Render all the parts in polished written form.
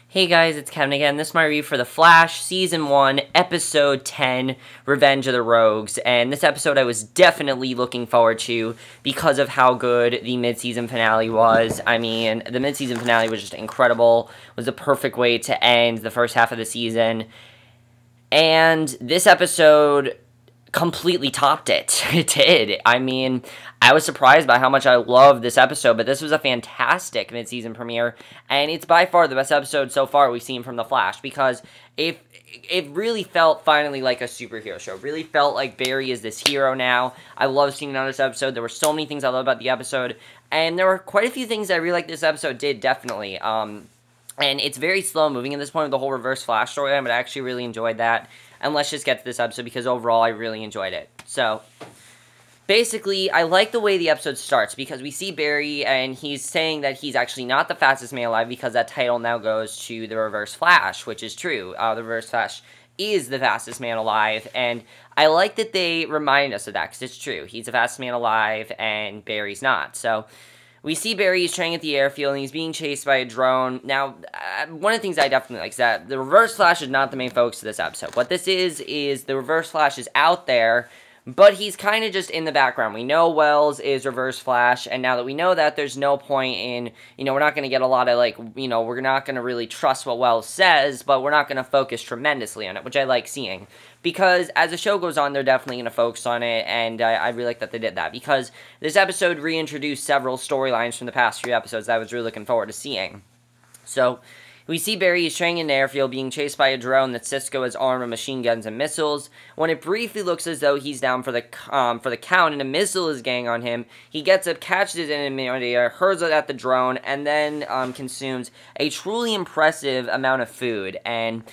Hey guys, it's Kevin again. This is my review for The Flash, Season 1, Episode 10, Revenge of the Rouges. And this episode I was definitely looking forward to because of how good the mid-season finale was. I mean, the mid-season finale was just incredible. It was the perfect way to end the first half of the season. And this episode completely topped it. It did. I mean, I was surprised by how much I loved this episode, but this was a fantastic mid-season premiere, and it's by far the best episode so far we've seen from The Flash, because it really felt finally like a superhero show. It really felt like Barry is this hero now. I love seeing it on this episode. There were so many things I love about the episode, and there were quite a few things I really like this episode did, definitely. And it's very slow moving at this point with the whole Reverse Flash storyline, but I actually really enjoyed that. And let's just get to this episode, because overall I really enjoyed it. So, basically, I like the way the episode starts, because we see Barry, and he's saying that he's actually not the fastest man alive, because that title now goes to the Reverse Flash, which is true. The Reverse Flash is the fastest man alive, and I like that they remind us of that, because it's true. He's the fastest man alive, and Barry's not. So, we see Barry is training at the airfield, and he's being chased by a drone. Now, one of the things I definitely like is that the Reverse Flash is not the main focus of this episode. What this is the Reverse Flash is out there, but he's kind of just in the background. We know Wells is Reverse Flash, and now that we know that, there's no point in, we're not going to get a lot of, we're not going to really trust what Wells says, but we're not going to focus tremendously on it, which I like seeing. Because as the show goes on, they're definitely going to focus on it, and I really like that they did that. Because this episode reintroduced several storylines from the past few episodes that I was really looking forward to seeing. So, we see Barry is training in the airfield, being chased by a drone that Cisco has armed with machine guns and missiles. When it briefly looks as though he's down for the count and a missile is getting on him, he gets up, catches it in midair, hurls it at the drone, and then consumes a truly impressive amount of food. And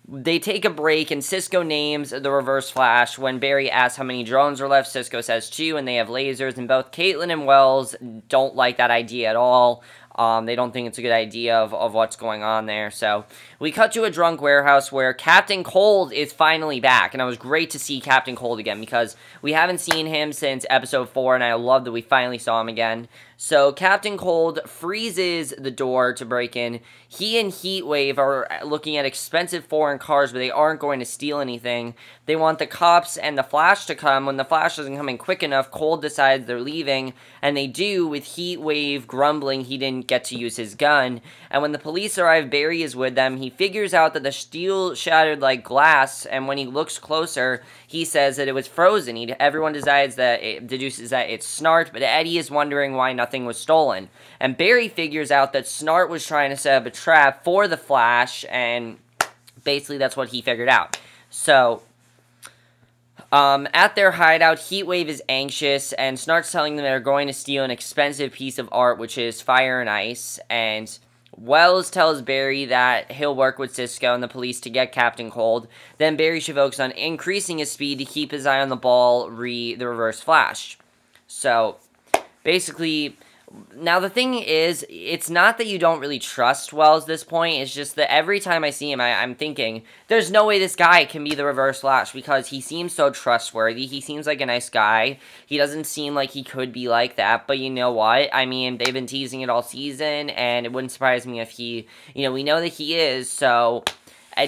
they take a break, and Cisco names the Reverse Flash. When Barry asks how many drones are left, Cisco says 2, and they have lasers, and both Caitlin and Wells don't like that idea at all. They don't think it's a good idea of what's going on there. So, we cut to a drunk warehouse where Captain Cold is finally back. And it was great to see Captain Cold again, because we haven't seen him since episode 4, and I love that we finally saw him again. So, Captain Cold freezes the door to break in. He and Heatwave are looking at expensive foreign cars, but they aren't going to steal anything. They want the cops and the Flash to come. When the Flash doesn't come in quick enough, Cold decides they're leaving, and they do, with Heatwave grumbling he didn't get to use his gun. And when the police arrive, Barry is with them. He figures out that the steel shattered like glass, and when he looks closer, he says that it was frozen. Everyone deduces that it's Snart, but Eddie is wondering why nothing was stolen. And Barry figures out that Snart was trying to set up a trap for the Flash, and basically that's what he figured out. So, at their hideout, Heatwave is anxious, and Snart's telling them they're going to steal an expensive piece of art, which is Fire and Ice, and Wells tells Barry that he'll work with Cisco and the police to get Captain Cold. Then Barry should focus on increasing his speed to keep his eye on the ball, the Reverse Flash. So, basically, now the thing is, it's not that you don't really trust Wells at this point, it's just that every time I see him, I'm thinking, there's no way this guy can be the Reverse Flash, because he seems so trustworthy, he seems like a nice guy, he doesn't seem like he could be like that, but you know what, I mean, they've been teasing it all season, and it wouldn't surprise me if he, we know that he is, so,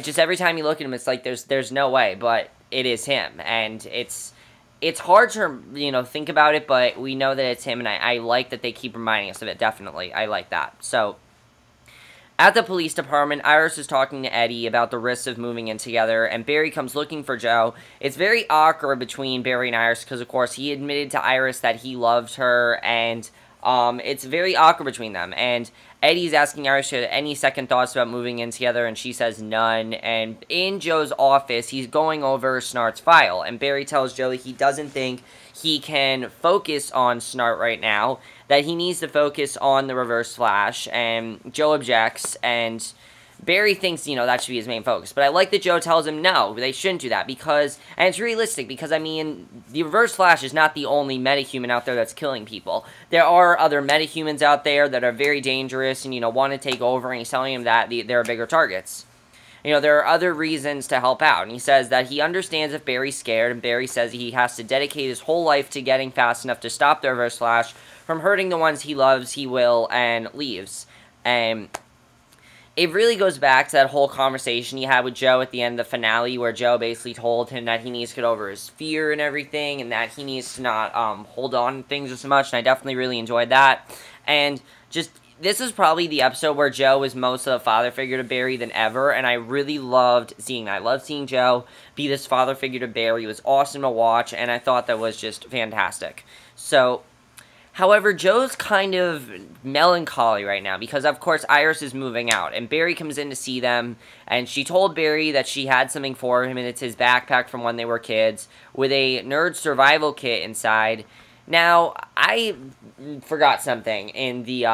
just every time you look at him, it's like, there's no way, but it is him, and it's hard to, think about it, but we know that it's him, and I like that they keep reminding us of it, definitely. I like that. So, at the police department, Iris is talking to Eddie about the risks of moving in together, and Barry comes looking for Joe. It's very awkward between Barry and Iris, because, of course, he admitted to Iris that he loved her, and it's very awkward between them, and Eddie's asking Iris any second thoughts about moving in together, and she says none, and in Joe's office, he's going over Snart's file, and Barry tells Joe that he doesn't think he can focus on Snart right now, that he needs to focus on the Reverse Flash, and Joe objects, and Barry thinks, that should be his main focus. But I like that Joe tells him, no, they shouldn't do that, because, and it's realistic, because, I mean, the Reverse Flash is not the only metahuman out there that's killing people. There are other metahumans out there that are very dangerous and, want to take over, and he's telling him that there are bigger targets. There are other reasons to help out, and he says that he understands if Barry's scared, and Barry says he has to dedicate his whole life to getting fast enough to stop the Reverse Flash from hurting the ones he loves, he will, and leaves. it really goes back to that whole conversation he had with Joe at the end of the finale, where Joe basically told him that he needs to get over his fear and everything, and that he needs to not hold on to things as much, and I definitely really enjoyed that. And just, this is probably the episode where Joe was most of the father figure to Barry than ever, and I really loved seeing that. I loved seeing Joe be this father figure to Barry. It was awesome to watch, and I thought that was just fantastic. So, however, Joe's kind of melancholy right now because, of course, Iris is moving out, and Barry comes in to see them, and she told Barry that she had something for him, and it's his backpack from when they were kids with a nerd survival kit inside. Now, I forgot something in the,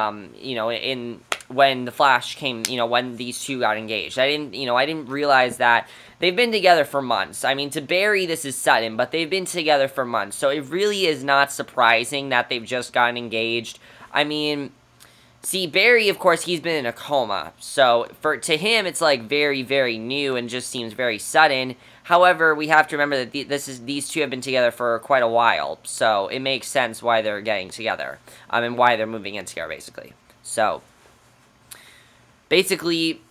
when the Flash came, when these two got engaged. I didn't realize that they've been together for months. I mean, to Barry, this is sudden, but they've been together for months. So it really is not surprising that they've just gotten engaged. I mean, see, Barry, of course, he's been in a coma. So to him, it's like very, very new and just seems very sudden. However, we have to remember that these two have been together for quite a while. So it makes sense why they're getting together. And why they're moving in together, basically. So, basically,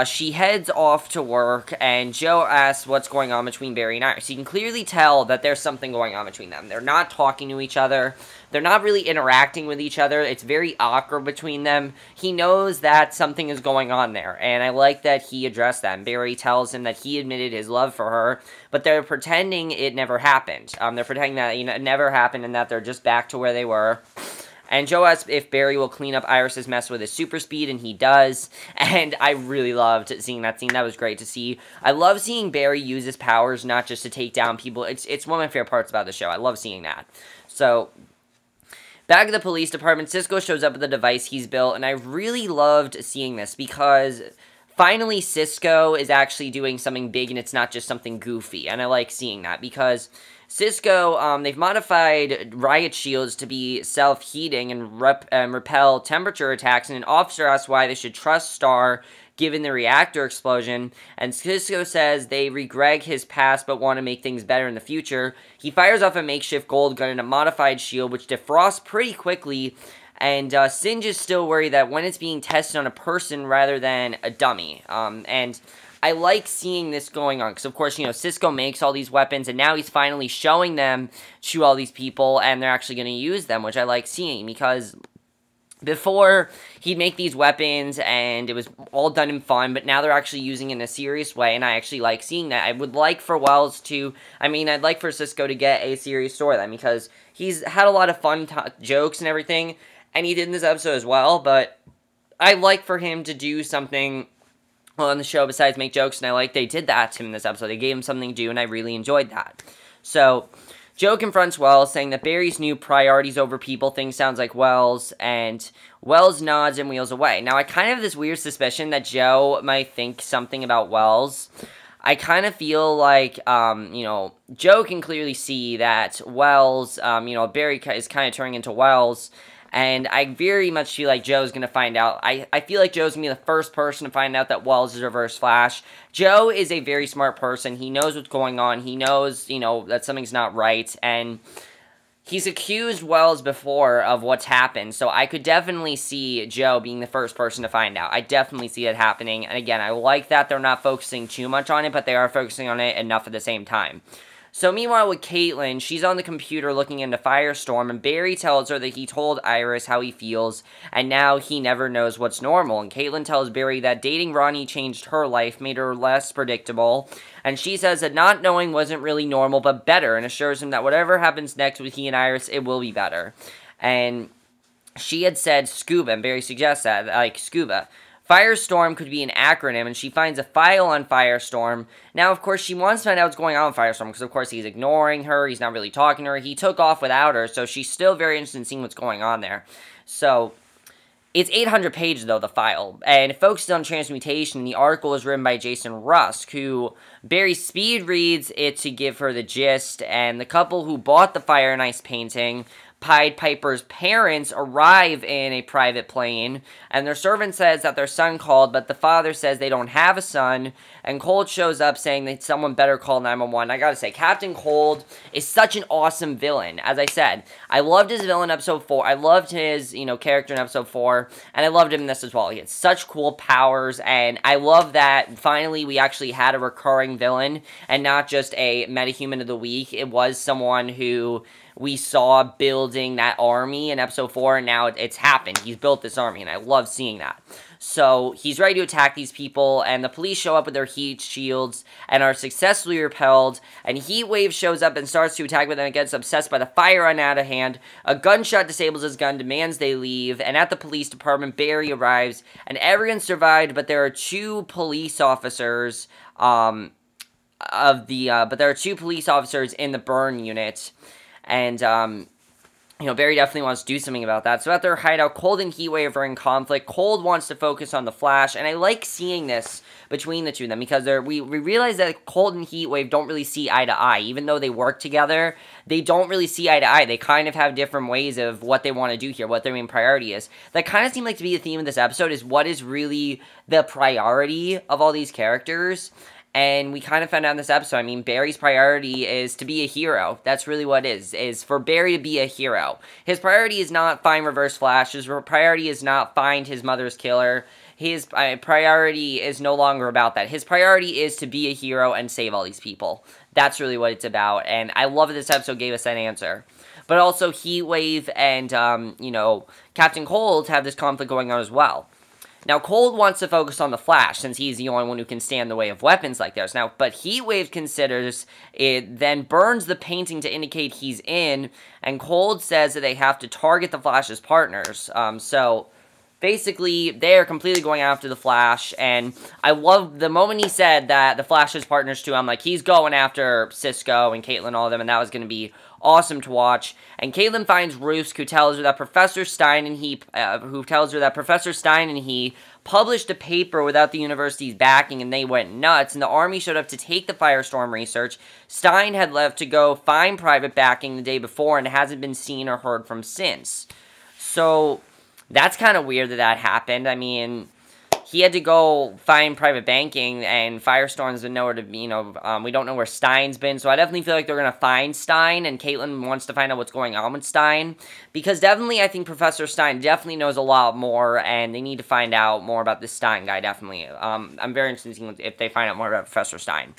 she heads off to work, and Joe asks what's going on between Barry and Iris. You can clearly tell that there's something going on between them. They're not talking to each other. They're not really interacting with each other. It's very awkward between them. He knows that something is going on there, and I like that he addressed that. And Barry tells him that he admitted his love for her, but they're pretending it never happened. They're pretending that it never happened and that they're just back to where they were. And Joe asks if Barry will clean up Iris's mess with his super speed, and he does. And I really loved seeing that scene. That was great to see. I love seeing Barry use his powers not just to take down people. It's one of my favorite parts about the show. I love seeing that. So, back at the police department, Cisco shows up with the device he's built, and I really loved seeing this because finally Cisco is actually doing something big, and it's not just something goofy. And I like seeing that because Cisco, they've modified riot shields to be self-heating and repel temperature attacks, and an officer asks why they should trust Star given the reactor explosion, and Cisco says they regret his past but want to make things better in the future. He fires off a makeshift gold gun and a modified shield, which defrosts pretty quickly, and Singe is still worried that when it's being tested on a person rather than a dummy, and I like seeing this going on, because of course, Cisco makes all these weapons, and now he's finally showing them to all these people, and they're actually going to use them, which I like seeing, because before, he'd make these weapons, and it was all done in fun, but now they're actually using it in a serious way, and I actually like seeing that. I would like for I'd like for Cisco to get a serious storyline, because he's had a lot of fun jokes and everything, and he did in this episode as well, but I'd like for him to do something on the show besides make jokes, and I like they did that to him in this episode. They gave him something to do, and I really enjoyed that. So, Joe confronts Wells, saying that Barry's new priorities over people thing sounds like Wells, and Wells nods and wheels away. Now, I kind of have this weird suspicion that Joe might think something about Wells. I kind of feel like, Joe can clearly see that Wells, Barry is kind of turning into Wells, and I very much feel like Joe's going to find out. I feel like Joe's going to be the first person to find out that Wells is Reverse Flash. Joe is a very smart person. He knows what's going on. He knows, that something's not right. And he's accused Wells before of what's happened. So I could definitely see Joe being the first person to find out. I definitely see it happening. And again, I like that they're not focusing too much on it, but they are focusing on it enough at the same time. So meanwhile with Caitlin, she's on the computer looking into Firestorm, and Barry tells her that he told Iris how he feels, and now he never knows what's normal. And Caitlin tells Barry that dating Ronnie changed her life, made her less predictable, and she says that not knowing wasn't really normal, but better, and assures him that whatever happens next with he and Iris, it will be better. And she had said scuba, and Barry suggests that, like scuba. Firestorm could be an acronym, and she finds a file on Firestorm. Now, of course, she wants to find out what's going on with Firestorm, because, of course, he's ignoring her, he's not really talking to her, he took off without her, so she's still very interested in seeing what's going on there. So, it's 800 pages, though, the file, and it focuses on transmutation. The article is written by Jason Rusk, who Barry speed reads it to give her the gist, and the couple who bought the Fire and Ice painting Pied Piper's parents arrive in a private plane, and their servant says that their son called, but the father says they don't have a son, and Cold shows up saying that someone better call 911. I gotta say, Captain Cold is such an awesome villain. As I said, I loved his villain in episode 4, I loved his, character in episode 4, and I loved him in this as well. He had such cool powers, and I love that finally we actually had a recurring villain, and not just a metahuman of the week. It was someone who we saw building that army in episode 4, and now it's happened. He's built this army, and I love seeing that. So, he's ready to attack these people, and the police show up with their heat shields, and are successfully repelled, and Heatwave shows up and starts to attack, but then gets obsessed by the fire running out of hand. A gunshot disables his gun, demands they leave, and at the police department, Barry arrives, and everyone survived, but there are 2 police officers, but there are 2 police officers in the burn unit. And, Barry definitely wants to do something about that. So at their hideout, Cold and Heatwave are in conflict. Cold wants to focus on the Flash, and I like seeing this between the two of them, because we realize that Cold and Heatwave don't really see eye to eye. Even though they work together, they don't really see eye to eye. They kind of have different ways of what they want to do here, what their main priority is. That kind of seemed like to be the theme of this episode, is what is really the priority of all these characters. And we kind of found out in this episode, I mean, Barry's priority is to be a hero. That's really what it is for Barry to be a hero. His priority is not find Reverse Flash. His priority is not find his mother's killer. His priority is no longer about that. His priority is to be a hero and save all these people. That's really what it's about, and I love that this episode gave us that answer. But also, Heatwave and, Captain Cold have this conflict going on as well. Now, Cold wants to focus on the Flash, since he's the only one who can stand in the way of weapons like theirs. Now, but Heatwave considers it, then burns the painting to indicate he's in, and Cold says that they have to target the Flash's partners. So, basically, they are completely going after the Flash, and I love the moment he said that the Flash's partners too. I'm like, he's going after Cisco and Caitlin, all of them, and that was going to be awesome to watch. And Caitlin finds Rouges, who tells her that Professor Stein and he published a paper without the university's backing, and they went nuts, and the army showed up to take the Firestorm research. Stein had left to go find private backing the day before, and hasn't been seen or heard from since. So, that's kind of weird that happened. I mean, he had to go find private banking, and Firestorm's been nowhere to be, we don't know where Stein's been, so I definitely feel like they're going to find Stein, and Caitlin wants to find out what's going on with Stein, because definitely, I think Professor Stein definitely knows a lot more, and they need to find out more about this Stein guy, definitely. I'm very interested in seeing if they find out more about Professor Stein.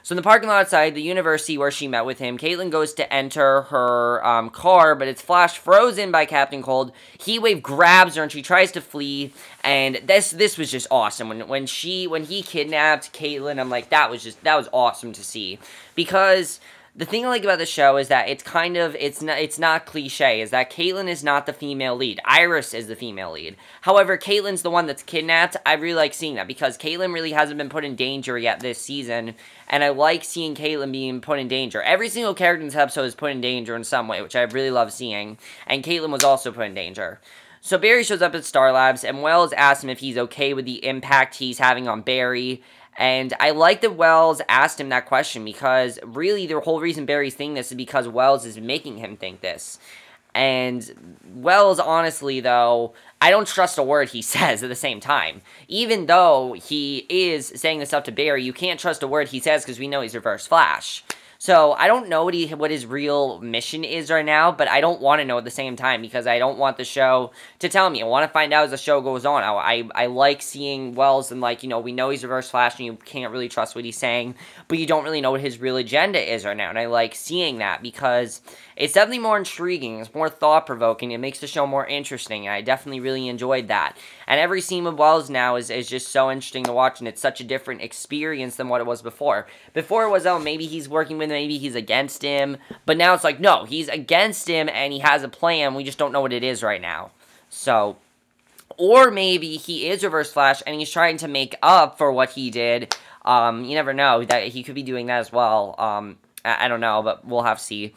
So in the parking lot outside the university where she met with him, Caitlin goes to enter her car, but it's Flash frozen by Captain Cold. Heatwave grabs her and she tries to flee, and this was just awesome. When he kidnapped Caitlin, I'm like, that was awesome to see, because the thing I like about the show is that it's not cliche, is that Caitlin is not the female lead. Iris is the female lead. However, Caitlin's the one that's kidnapped. I really like seeing that, because Caitlin really hasn't been put in danger yet this season, and I like seeing Caitlin being put in danger. Every single character in this episode is put in danger in some way, which I really love seeing, and Caitlin was also put in danger. So Barry shows up at Star Labs, and Wells asks him if he's okay with the impact he's having on Barry. And I like that Wells asked him that question, because really the whole reason Barry's thinking this is because Wells is making him think this. And Wells, honestly, though, I don't trust a word he says at the same time. Even though he is saying this stuff to Barry, you can't trust a word he says, because we know he's Reverse Flash. So, I don't know what his real mission is right now, but I don't want to know at the same time, because I don't want the show to tell me. I want to find out as the show goes on. I like seeing Wells, and we know he's Reverse Flash, and you can't really trust what he's saying, but you don't really know what his real agenda is right now, and I like seeing that, because it's definitely more intriguing, it's more thought-provoking, it makes the show more interesting, and I definitely really enjoyed that. And every scene with Wells now is just so interesting to watch, and it's such a different experience than what it was before. Before it was, oh, maybe he's working with him, maybe he's against him, but now it's like, no, he's against him, and he has a plan, we just don't know what it is right now. So, or maybe he is Reverse Flash, and he's trying to make up for what he did. You never know, that he could be doing that as well. I don't know, but we'll have to see.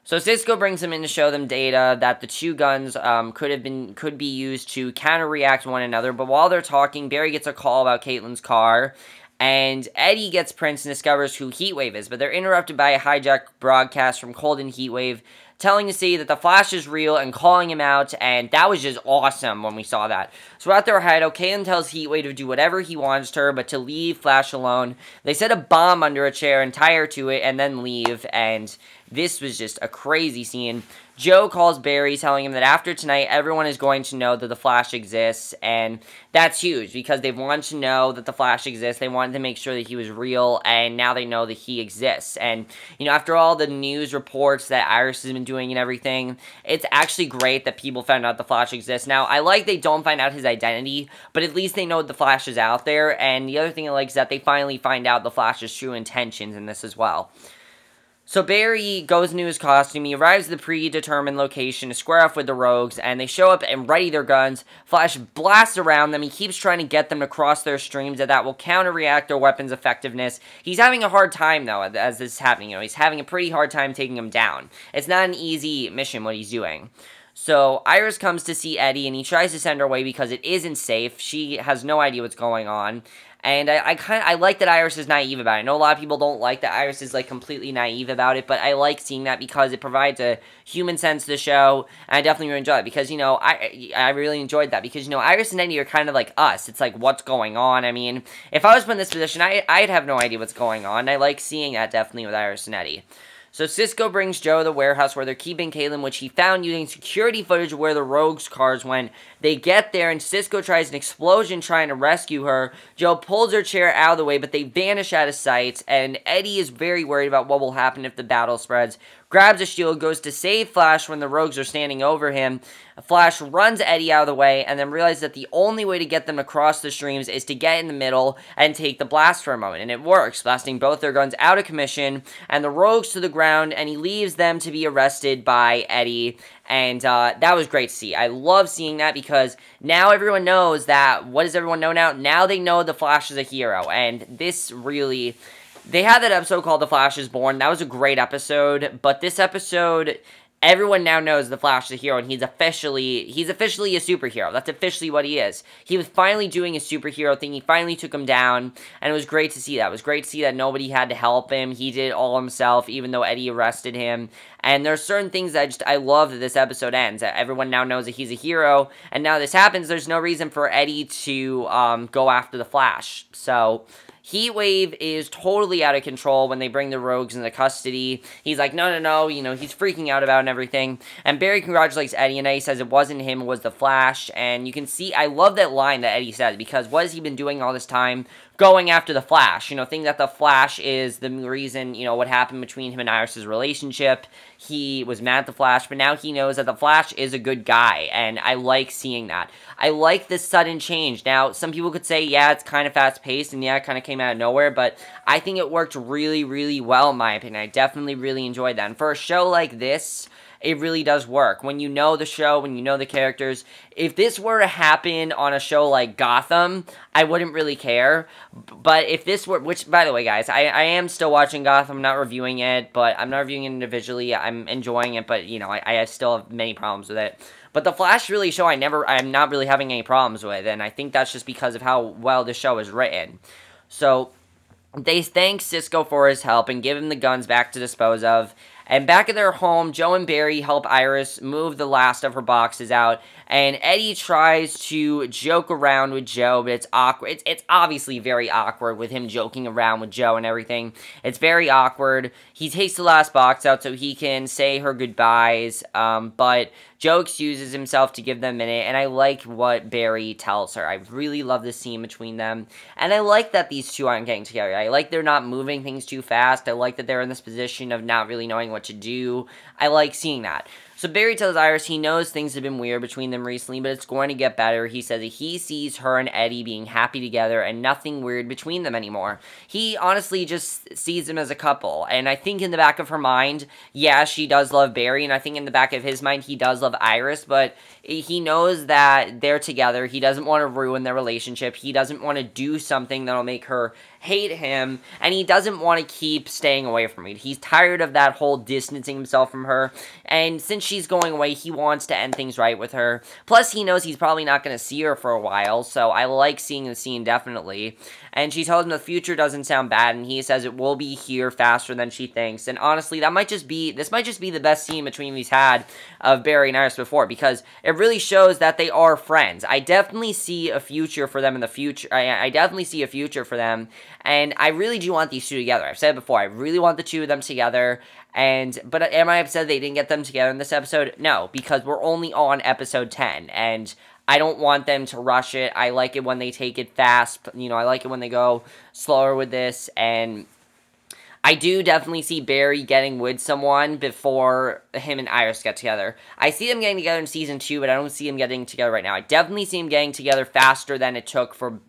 So Cisco brings them in to show them data that the two guns could be used to counter-react one another, but while they're talking, Barry gets a call about Caitlin's car, and Eddie gets Prince and discovers who Heatwave is, but they're interrupted by a hijacked broadcast from Cold and Heatwave telling the city that the Flash is real and calling him out, and that was just awesome when we saw that. So we're at their hideout. Caitlin tells Heatwave to do whatever he wants to her, but to leave Flash alone. They set a bomb under a chair and tie her to it, and then leave, and this was just a crazy scene. Joe calls Barry, telling him that after tonight, everyone is going to know that the Flash exists, and that's huge, because they've wanted to know that the Flash exists. They wanted to make sure that he was real, and now they know that he exists. And, you know, after all the news reports that Iris has been doing and everything, it's actually great that people found out the Flash exists. Now, I like they don't find out his identity, but at least they know the Flash is out there, and the other thing I like is that they finally find out the Flash's true intentions in this as well. So Barry goes into his costume, he arrives at the predetermined location to square off with the Rouges, and they show up and ready their guns. Flash blasts around them, he keeps trying to get them to cross their streams, that will counter-react their weapons' effectiveness. He's having a hard time, though, as this is happening. You know, he's having a pretty hard time taking them down. It's not an easy mission, what he's doing. So Iris comes to see Eddie, and he tries to send her away because it isn't safe. She has no idea what's going on. And I like that Iris is naive about it. I know a lot of people don't like that Iris is, like, completely naive about it, but I like seeing that because it provides a human sense to the show, and I definitely really enjoy it because, you know, I really enjoyed that because, you know, Iris and Eddie are kind of like us. It's like, what's going on? I mean, if I was put in this position, I'd have no idea what's going on. I like seeing that definitely with Iris and Eddie. So Cisco brings Joe to the warehouse where they're keeping Caitlin, which he found using security footage of where the Rouges cars went. They get there, and Cisco tries an explosion trying to rescue her. Joe pulls her chair out of the way, but they vanish out of sight, and Eddie is very worried about what will happen if the battle spreads. Grabs a shield, goes to save Flash when the Rouges are standing over him. Flash runs Eddie out of the way, and then realizes that the only way to get them across the streams is to get in the middle and take the blast for a moment. And it works, blasting both their guns out of commission, and the Rouges to the ground, and he leaves them to be arrested by Eddie. And that was great to see. I love seeing that because now everyone knows that, what does everyone know now? Now they know the Flash is a hero, and this really... They had that episode called The Flash is Born. That was a great episode, but this episode, everyone now knows the Flash is a hero, and he's officially a superhero. That's officially what he is. He was finally doing a superhero thing. He finally took him down, and it was great to see that. It was great to see that nobody had to help him. He did it all himself, even though Eddie arrested him. And there are certain things that I love that this episode ends. That everyone now knows that he's a hero, and now this happens, there's no reason for Eddie to go after the Flash. So... Heatwave is totally out of control when they bring the Rouges into custody. He's like, no, you know, he's freaking out about it and everything. And Barry congratulates Eddie, and Eddie says it wasn't him, it was the Flash. And you can see, I love that line that Eddie says, because what has he been doing all this time? Going after the Flash, you know, thinking that the Flash is the reason, you know, what happened between him and Iris' relationship. He was mad at the Flash, but now he knows that the Flash is a good guy, and I like seeing that. I like this sudden change. Now, some people could say, yeah, it's kind of fast-paced, and yeah, it kind of came out of nowhere, but I think it worked really, really well, in my opinion. I definitely really enjoyed that, and for a show like this, it really does work. When you know the show, when you know the characters, if this were to happen on a show like Gotham, I wouldn't really care. But if this were, which, by the way, guys, I am still watching Gotham, I'm not reviewing it, but I'm not reviewing it individually. I'm enjoying it, but, you know, I still have many problems with it. But the Flash really show I'm not really having any problems with, and I think that's just because of how well the show is written. So, they thank Cisco for his help and give him the guns back to dispose of. And back at their home, Joe and Barry help Iris move the last of her boxes out, and Eddie tries to joke around with Joe, but it's awkward. It's obviously very awkward with him joking around with Joe and everything. It's very awkward. He takes the last box out so he can say her goodbyes, but Joe excuses himself to give them a minute, and I like what Barry tells her. I really love the scene between them, and I like that these two aren't getting together. I like they're not moving things too fast. I like that they're in this position of not really knowing what to do. I like seeing that. So Barry tells Iris he knows things have been weird between them recently, but it's going to get better. He says that he sees her and Eddie being happy together and nothing weird between them anymore. He honestly just sees them as a couple, and I think in the back of her mind, yeah, she does love Barry, and I think in the back of his mind, he does love Iris, but he knows that they're together. He doesn't want to ruin their relationship. He doesn't want to do something that'll make her hate him, and he doesn't want to keep staying away from her. He's tired of that whole distancing himself from her, and since she's going away, he wants to end things right with her. Plus, he knows he's probably not going to see her for a while, so I like seeing the scene, definitely. And she tells him the future doesn't sound bad, and he says it will be here faster than she thinks. And honestly, this might just be the best scene between these had of Barry and Iris before, because it really shows that they are friends. I definitely see a future for them in the future. I definitely see a future for them, and I really do want these two together. I've said it before, I really want the two of them together. But am I upset they didn't get them together in this episode? No, because we're only on episode 10, and I don't want them to rush it. I like it when they take it fast. You know, I like it when they go slower with this, and I do definitely see Barry getting with someone before him and Iris get together. I see them getting together in season 2, but I don't see them getting together right now. I definitely see them getting together faster than it took for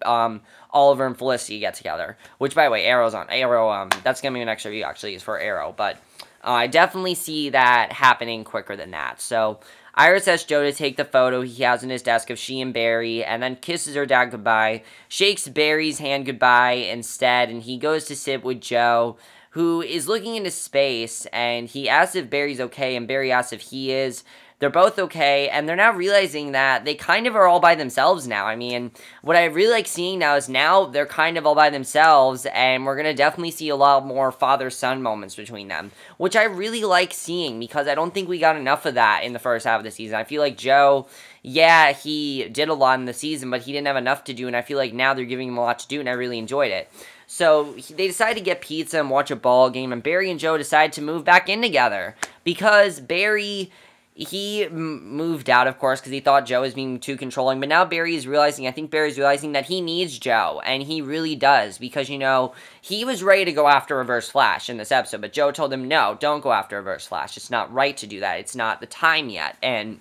Oliver and Felicity to get together. Which, by the way, Arrow's on. Arrow, that's going to be my next review, actually, is for Arrow. But I definitely see that happening quicker than that. So Iris asks Joe to take the photo he has in his desk of she and Barry, and then kisses her dad goodbye, shakes Barry's hand goodbye instead, and he goes to sit with Joe, who is looking into space, and he asks if Barry's okay, and Barry asks if he is. They're both okay, and they're now realizing that they kind of are all by themselves now. I mean, what I really like seeing now is now they're kind of all by themselves, and we're going to definitely see a lot more father-son moments between them, which I really like seeing, because I don't think we got enough of that in the first half of the season. I feel like Joe, yeah, he did a lot in the season, but he didn't have enough to do, and I feel like now they're giving him a lot to do, and I really enjoyed it. So they decide to get pizza and watch a ball game, and Barry and Joe decide to move back in together, because Barry, he moved out, of course, because he thought Joe was being too controlling, but now Barry's realizing, I think Barry's realizing that he needs Joe, and he really does, because, you know, he was ready to go after Reverse Flash in this episode, but Joe told him, no, don't go after Reverse Flash, it's not right to do that, it's not the time yet, and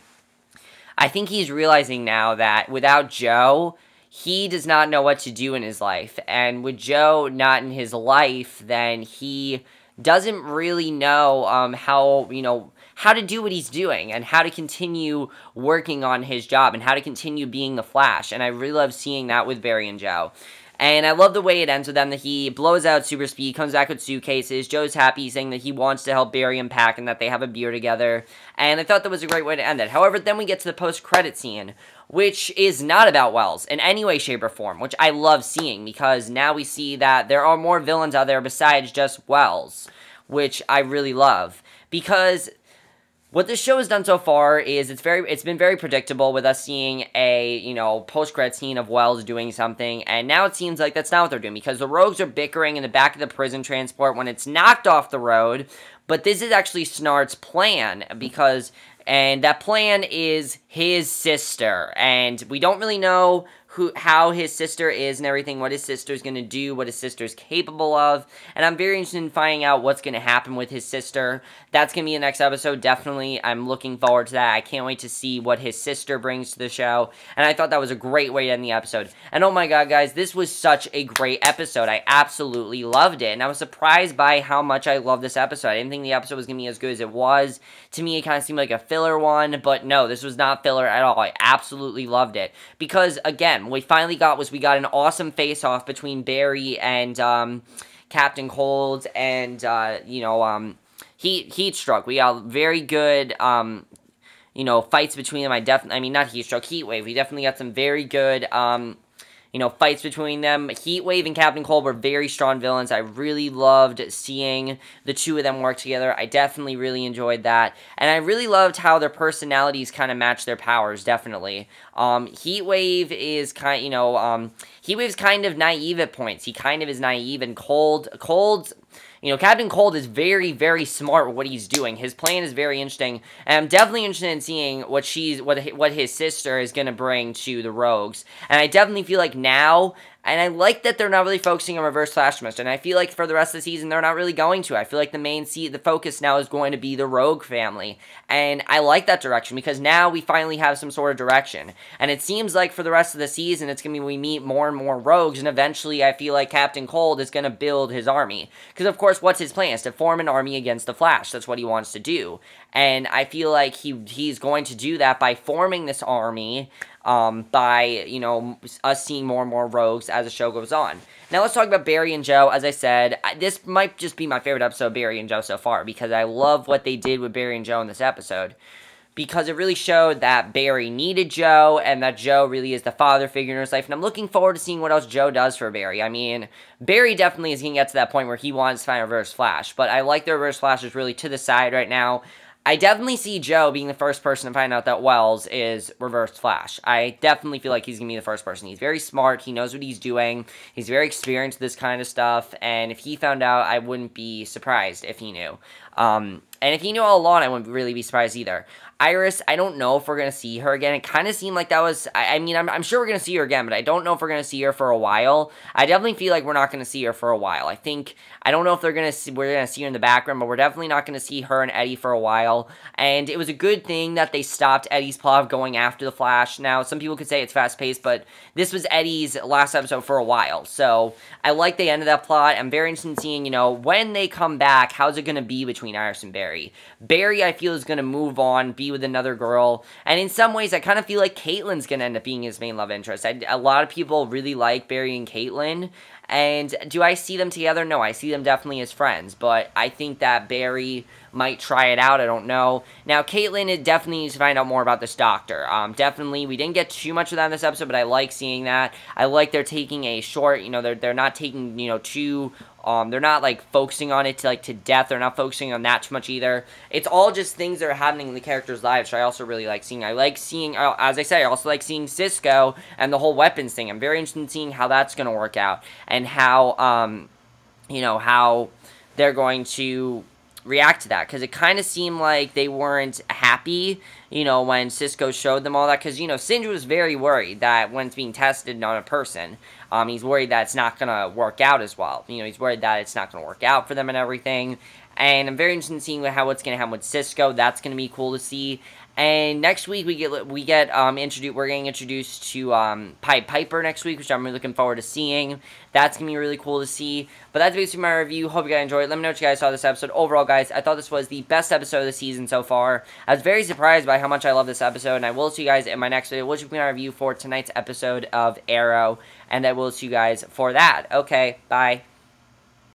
I think he's realizing now that without Joe, he does not know what to do in his life, and with Joe not in his life, then he doesn't really know how to do what he's doing, and how to continue working on his job, and how to continue being the Flash, and I really love seeing that with Barry and Joe. And I love the way it ends with them, that he blows out super speed, comes back with suitcases, Joe's happy, saying that he wants to help Barry unpack, and that they have a beer together, and I thought that was a great way to end it. However, then we get to the post-credit scene, which is not about Wells in any way, shape, or form, which I love seeing, because now we see that there are more villains out there besides just Wells, which I really love, because what this show has done so far is it's been very predictable, with us seeing a, post-credit scene of Wells doing something, and now it seems like that's not what they're doing, because the Rogues are bickering in the back of the prison transport when it's knocked off the road, but this is actually Snart's plan, and that plan is his sister, and we don't really know how his sister is and everything, what his sister's going to do, what his sister's capable of, and I'm very interested in finding out what's going to happen with his sister. That's going to be the next episode, definitely. I'm looking forward to that. I can't wait to see what his sister brings to the show, and I thought that was a great way to end the episode. And oh my god, guys, this was such a great episode. I absolutely loved it, and I was surprised by how much I loved this episode. I didn't think the episode was going to be as good as it was. To me, it kind of seemed like a filler one, but no, this was not filler at all. I absolutely loved it, because, again, what we finally got was we got an awesome face-off between Barry and Captain Cold and Heatstroke. We got very good fights between them. Not Heatstroke, Heatwave. We definitely got some very good fights between them. Heatwave and Captain Cold were very strong villains. I really loved seeing the two of them work together. I definitely really enjoyed that. And I really loved how their personalities kind of match their powers, definitely. Heatwave is Heatwave's kind of naive at points. He kind of is naive, and Cold's Captain Cold is very, very smart with what he's doing. His plan is very interesting, and I'm definitely interested in seeing what his sister is going to bring to the Rogues. And I definitely feel like now, and I like that they're not really focusing on Reverse Flash much, and I feel like for the rest of the season, they're not really going to. I feel like the focus now is going to be the Rogue family, and I like that direction, because now we finally have some sort of direction. And it seems like for the rest of the season, it's going to be we meet more and more Rogues, and eventually I feel like Captain Cold is going to build his army. Because, of course, what's his plan? Is to form an army against the Flash. That's what he wants to do. And I feel like he's going to do that by forming this army, by, us seeing more and more Rogues as the show goes on. Now let's talk about Barry and Joe. As I said, this might just be my favorite episode of Barry and Joe so far, because I love what they did with Barry and Joe in this episode. because it really showed that Barry needed Joe, and that Joe really is the father figure in his life, and I'm looking forward to seeing what else Joe does for Barry. I mean, Barry definitely is going to get to that point where he wants to find a Reverse Flash, but I like the Reverse Flash is really to the side right now. I definitely see Joe being the first person to find out that Wells is Reverse Flash. I definitely feel like he's going to be the first person. He's very smart. He knows what he's doing. He's very experienced with this kind of stuff. And if he found out, I wouldn't be surprised if he knew. And if he knew all along, I wouldn't really be surprised either. Iris, I don't know if we're going to see her again. It kind of seemed like that was, I mean, I'm sure we're going to see her again, but I don't know if we're going to see her for a while. I definitely feel like we're not going to see her for a while. I don't know if we're going to see her in the background, but we're definitely not going to see her and Eddie for a while. And it was a good thing that they stopped Eddie's plot of going after the Flash. Now, some people could say it's fast-paced, but this was Eddie's last episode for a while. So, I like the end of that plot. I'm very interested in seeing, when they come back, how's it going to be between Iris and Barry. Barry, I feel, is going to move on, be with another girl, and in some ways, I kind of feel like Caitlin's going to end up being his main love interest. A lot of people really like Barry and Caitlin, and do I see them together? No, I see them definitely as friends, but I think that Barry might try it out. I don't know. Now, Caitlin definitely needs to find out more about this doctor. Definitely, we didn't get too much of that in this episode, but I like seeing that. I like they're taking a short, they're not taking, too... they're not, focusing on it to death. They're not focusing on that too much either. It's all just things that are happening in the characters' lives, which I also really like seeing. I like seeing, as I said, I also like seeing Cisco and the whole weapons thing. I'm very interested in seeing how that's going to work out and how, how they're going to react to that, because it kind of seemed like they weren't happy, when Cisco showed them all that, because, Singe was very worried that when it's being tested on a person, he's worried that it's not going to work out as well. He's worried that it's not going to work out for them and everything, and I'm very interested in seeing what's going to happen with Cisco. That's going to be cool to see. And next week we're getting introduced to Pied Piper next week, which I'm really looking forward to seeing. That's gonna be really cool to see. But that's basically my review. Hope you guys enjoyed it. Let me know what you guys saw this episode. Overall, guys, I thought this was the best episode of the season so far. I was very surprised by how much I love this episode, and I will see you guys in my next video, which will be my review for tonight's episode of Arrow, and I will see you guys for that. Okay, bye.